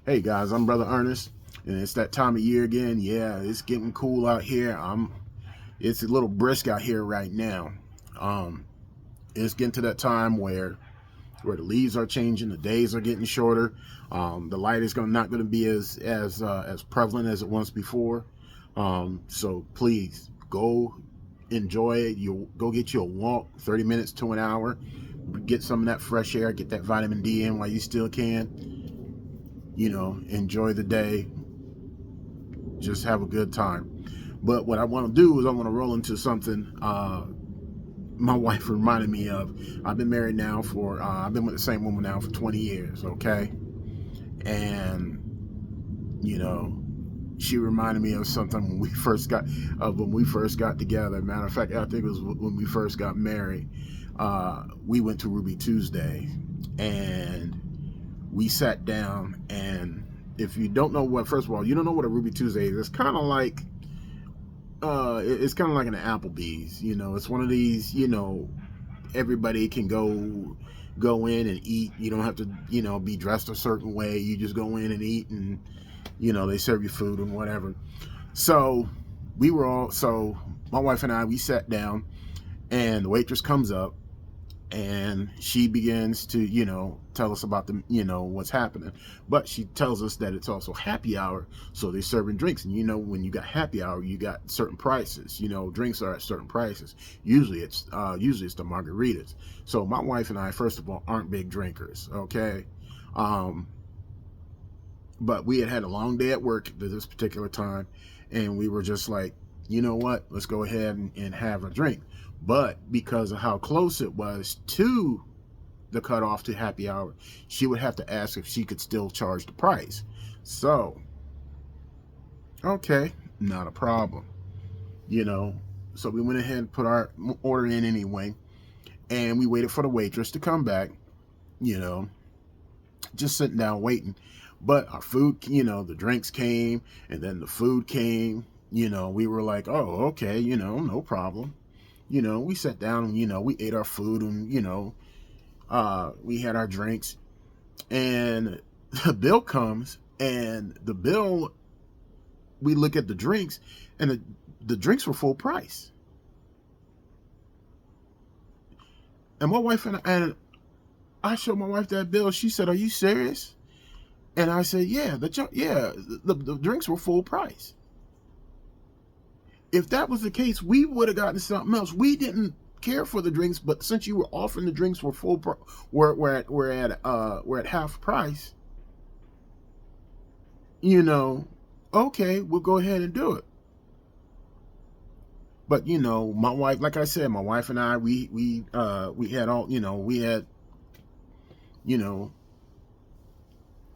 Hey guys, I'm Brother Ernest, and it's that time of year again. Yeah, it's getting cool out here. It's a little brisk out here right now. Um, it's getting to that time where the leaves are changing, the days are getting shorter. The light is not going to be as prevalent as it was before. So please go enjoy it. You go get you a walk, 30 minutes to an hour. Get some of that fresh air, get that vitamin D in while you still can. Enjoy the day, just have a good time. But what I want to do is I want to roll into something my wife reminded me of. I've been married now for I've been with the same woman now for 20 years, okay? And you know, she reminded me of something when we first got together. Matter of fact, I think it was when we first got married. We went to Ruby Tuesday, and we sat down. And if you don't know what, first of all, you don't know what a Ruby Tuesday is. It's kind of like an Applebee's. It's one of these. Everybody can go in and eat. You don't have to be dressed a certain way. You just go in and eat, and they serve you food and whatever. So my wife and I, we sat down, and the waitress comes up, and she begins to tell us about what's happening. But she tells us that it's also happy hour, so they're serving drinks. And when you got happy hour, you got certain prices. Drinks are at certain prices. Usually it's the margaritas. So my wife and I, first of all, aren't big drinkers, okay? But we had a long day at work at this particular time, and we were just like, you know what, let's go ahead and have a drink. But because of how close it was to the cutoff to happy hour, she would have to ask if she could still charge the price. So, okay, not a problem. So we went ahead and put our order in anyway, and we waited for the waitress to come back, just sitting down waiting. But our food, the drinks came, and then the food came. We were like, oh, okay, no problem. We sat down and, we ate our food, and, we had our drinks, and the bill comes, and we look at the drinks, and the drinks were full price. And my wife and I showed my wife that bill. She said, "Are you serious?" And I said, "Yeah, the drinks were full price." If that was the case, we would have gotten something else. We didn't care for the drinks, but since you were offering the drinks were we're at half price, okay, we'll go ahead and do it. But my wife, like I said, my wife and I, we had all,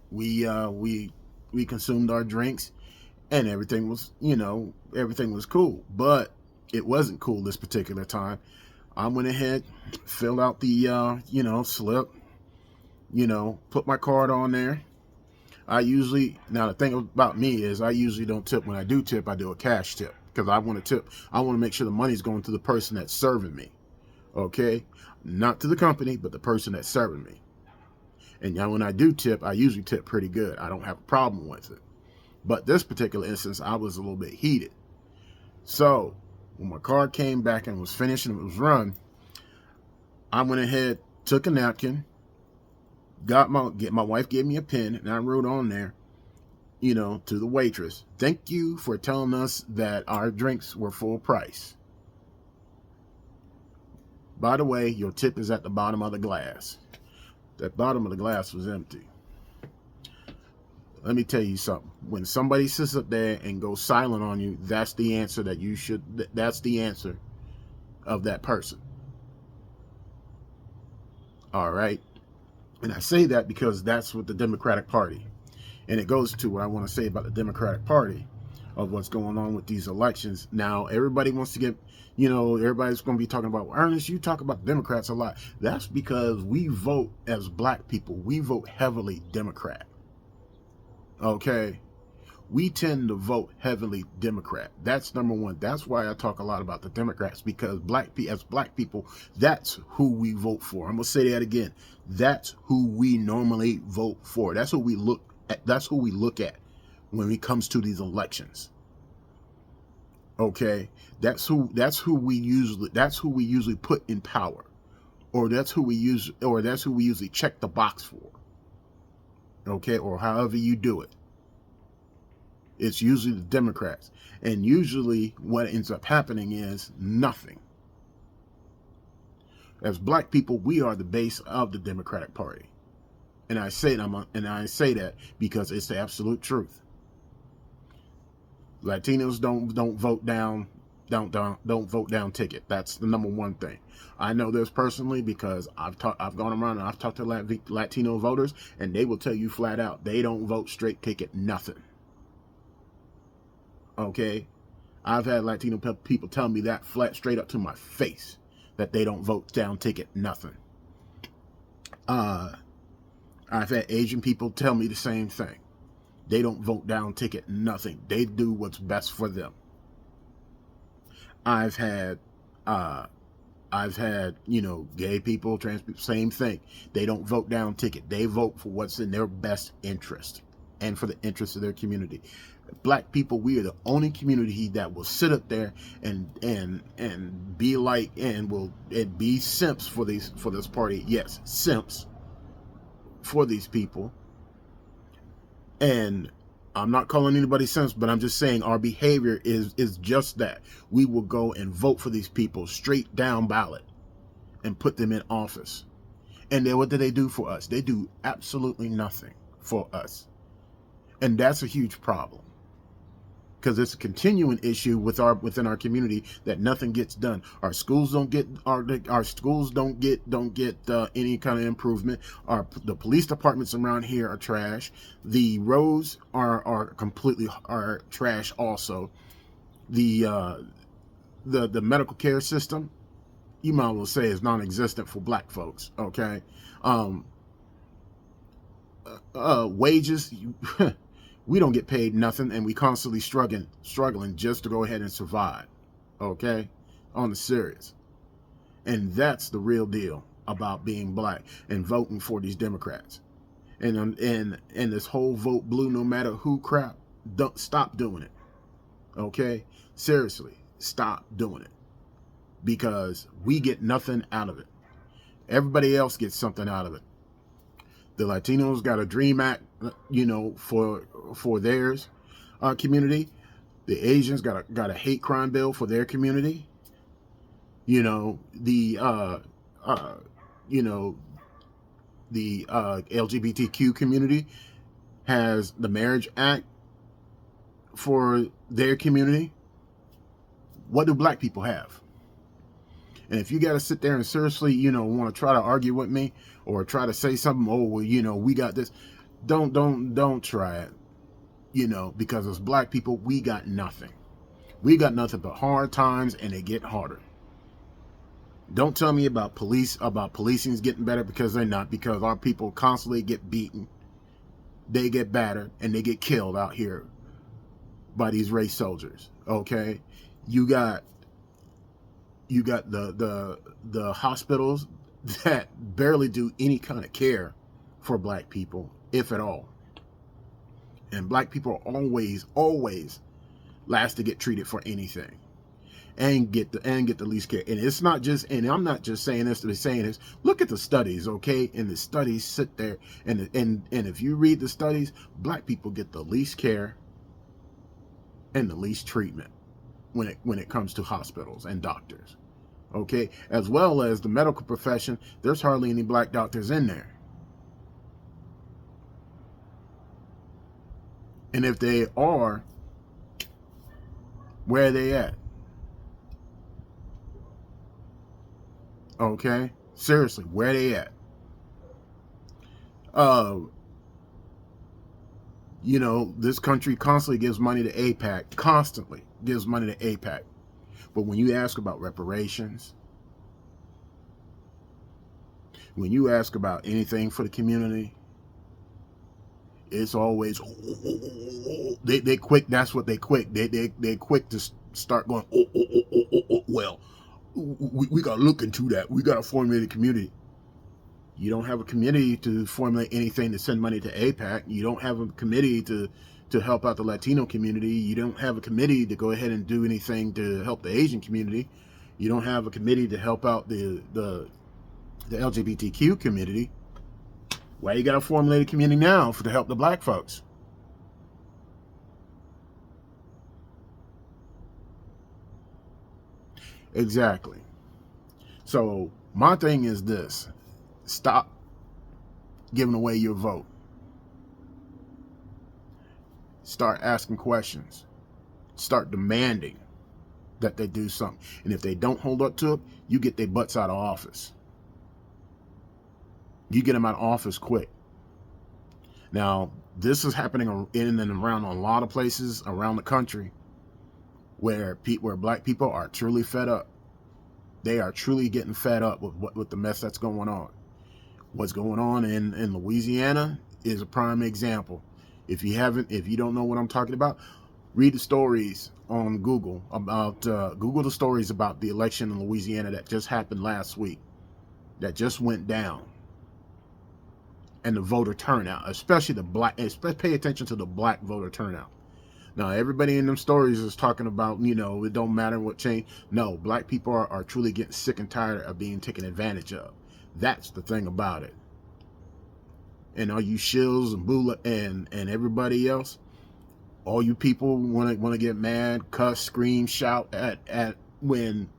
we consumed our drinks, and everything was cool. But it wasn't cool this particular time. I went ahead, filled out the slip, put my card on there. Now the thing about me is I usually don't tip. When I do tip, I do a cash tip, because I want to tip. I want to make sure the money's going to the person that's serving me, okay? Not to the company, but the person that's serving me. And now when I do tip, I usually tip pretty good. I don't have a problem with it. But this particular instance, I was a little bit heated. So when my card came back and was finished and it was run, I went ahead, took a napkin, my wife gave me a pen, and I wrote on there, to the waitress, "Thank you for telling us that our drinks were full price. By the way, your tip is at the bottom of the glass." That bottom of the glass was empty. Let me tell you something. When somebody sits up there and goes silent on you, that's the answer that's the answer of that person. All right? And I say that because that's what the Democratic Party, and it goes to what I want to say about the Democratic Party, of what's going on with these elections. Now, everybody wants to get, everybody's going to be talking about, Ernest, you talk about Democrats a lot. That's because we vote as black people. We vote heavily Democrat. Okay? We tend to vote heavily Democrat. That's number one. That's why I talk a lot about the Democrats, because as black people, that's who we vote for. I'm going to say that again. That's who we normally vote for. That's who we look That's who we look at when it comes to these elections. Okay, that's who we usually put in power, or that's who we usually check the box for. Okay, or however you do it. It's usually the Democrats. And usually what ends up happening is nothing. As black people, we are the base of the Democratic Party. And I say that because it's the absolute truth. Latinos don't vote down vote down ticket. That's the number one thing. I know this personally because I've gone around and I've talked to Latino voters, and they will tell you flat out they don't vote straight ticket nothing. Okay, I've had Latino people tell me that flat straight up to my face that they don't vote down ticket nothing. I've had Asian people tell me the same thing. They don't vote down ticket nothing. They do what's best for them. I've had gay people, trans people, same thing. They don't vote down ticket. They vote for what's in their best interest and for the interest of their community. Black people, we are the only community that will sit up there and be like and be simps for this party. Yes, simps for these people. And I'm not calling anybody simps, but I'm just saying our behavior is just that. We will go and vote for these people straight down ballot and put them in office. And then what do they do for us? They do absolutely nothing for us. And that's a huge problem, because it's a continuing issue within our community that nothing gets done. Our schools don't get any kind of improvement. The police departments around here are trash. The roads are completely trash also. The medical care system, you might as well say, is non-existent for black folks. Okay, wages. We don't get paid nothing, and we constantly struggling just to go ahead and survive. Okay, on the serious. And that's the real deal about being black and voting for these Democrats. And this whole vote blue no matter who crap. Don't stop doing it. Okay, seriously, stop doing it, because we get nothing out of it. Everybody else gets something out of it. The Latinos got a DREAM Act, for theirs community. The Asians got a hate crime bill for their community. The LGBTQ community has the Marriage Act for their community. What do black people have? And if you got to sit there and seriously, want to try to argue with me or try to say something, oh, well, we got this. Don't try it, because as black people, we got nothing. We got nothing but hard times, and they get harder. Don't tell me about policing's getting better, because they're not, because our people constantly get beaten. They get battered, and they get killed out here by these race soldiers. Okay, you got the hospitals that barely do any kind of care for black people, if at all. And black people are always last to get treated for anything, and get the least care. And it's not just, and I'm not just saying this to be saying this. Look at the studies, okay? And the studies sit there, and if you read the studies, black people get the least care and the least treatment when it comes to hospitals and doctors. Okay, as well as the medical profession, there's hardly any black doctors in there. And if they are, where are they at? Okay, seriously, where are they at? This country constantly gives money to AIPAC. But when you ask about reparations, when you ask about anything for the community, it's always they quick. That's what they quick. They quick to start going. Well, we got to look into that. We got to formulate a community. You don't have a committee to formulate anything to send money to AIPAC. You don't have a committee to help out the Latino community. You don't have a committee to go ahead and do anything to help the Asian community. You don't have a committee to help out the LGBTQ community. Why you got to formulate a committee now to help the black folks? Exactly. So my thing is this: stop giving away your vote. Start asking questions. Start demanding that they do something. And if they don't hold up to it, you get their butts out of office. You get them out of office quick. Now, this is happening in and around a lot of places around the country where black people are truly fed up. They are truly getting fed up with the mess that's going on. What's going on in Louisiana is a prime example. If you don't know what I'm talking about, read the stories on Google about Google the stories about the election in Louisiana that just happened last week, that just went down, and the voter turnout, especially pay attention to the black voter turnout. Now, everybody in them stories is talking about, it don't matter what change. No, black people are truly getting sick and tired of being taken advantage of. That's the thing about it. And all you shills and Bula and everybody else, all you people want to get mad, cuss, scream, shout at when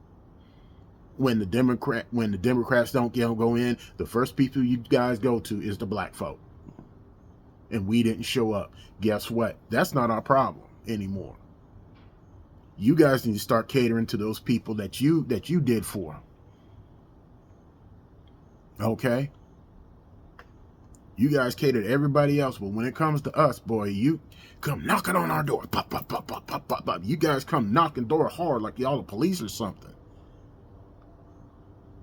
the Democrats don't go in. The first people you guys go to is the black folk. And we didn't show up. Guess what? That's not our problem anymore. You guys need to start catering to those people that you did for. Okay? You guys cater to everybody else, but when it comes to us, boy, you come knocking on our door. Pop, pop, pop, pop, pop, pop, pop. You guys come knocking door hard like y'all the police or something.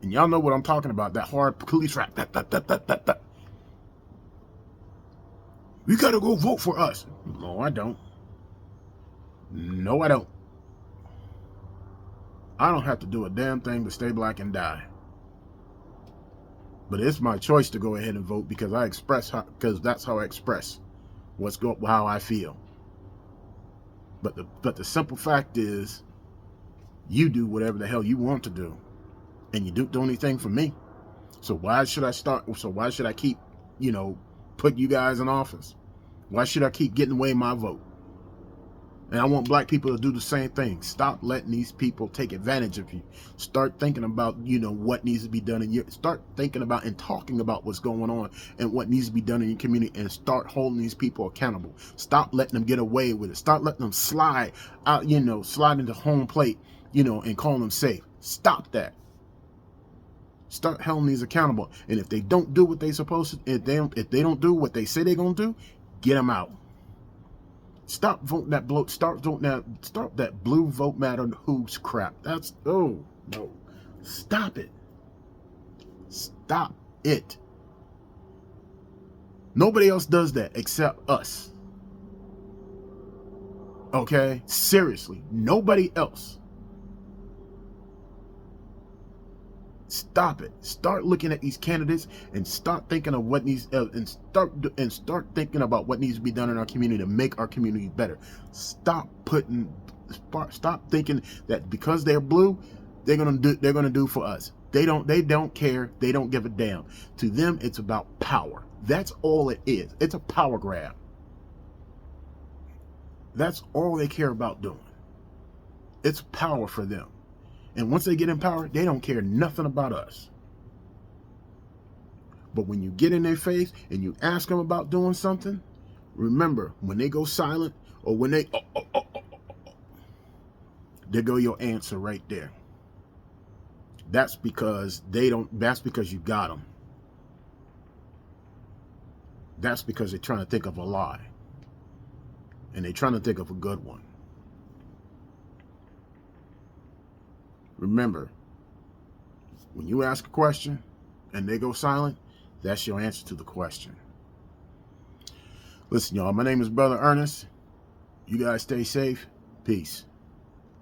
And y'all know what I'm talking about, that hard police rap. You gotta go vote for us. No, I don't. No, I don't. I don't have to do a damn thing to stay black and die. But it's my choice to go ahead and vote because that's how I express how I feel. But the simple fact is, you do whatever the hell you want to do, and you don't do anything for me. So why should I keep, put you guys in office? Why should I keep getting away my vote? And I want black people to do the same thing. Stop letting these people take advantage of you. Start thinking about, what needs to be done start thinking about and talking about what's going on and what needs to be done in your community, and start holding these people accountable. Stop letting them get away with it. Stop letting them slide out, slide into home plate, and call them safe. Stop that. Start holding these accountable. And if they don't do what they're supposed to, if they don't do what they say they're gonna do, get them out. Stop voting that blue. Start that blue vote matter who's crap. No. Stop it. Stop it. Nobody else does that except us. Okay? Seriously, nobody else. Stop it. Start looking at these candidates and start thinking of what needs start thinking about what needs to be done in our community to make our community better. Stop thinking that because they're blue, they're gonna do for us. They don't care. They don't give a damn. To them, it's about power. That's all it is. It's a power grab. That's all they care about doing. It's power for them. And once they get in power, they don't care nothing about us. But when you get in their face and you ask them about doing something, remember, when they go silent or when they, there go your answer right there. That's because you got them. That's because they're trying to think of a lie. And they're trying to think of a good one. Remember, when you ask a question and they go silent, that's your answer to the question. Listen, y'all, my name is Brother Ernest. You guys stay safe. Peace.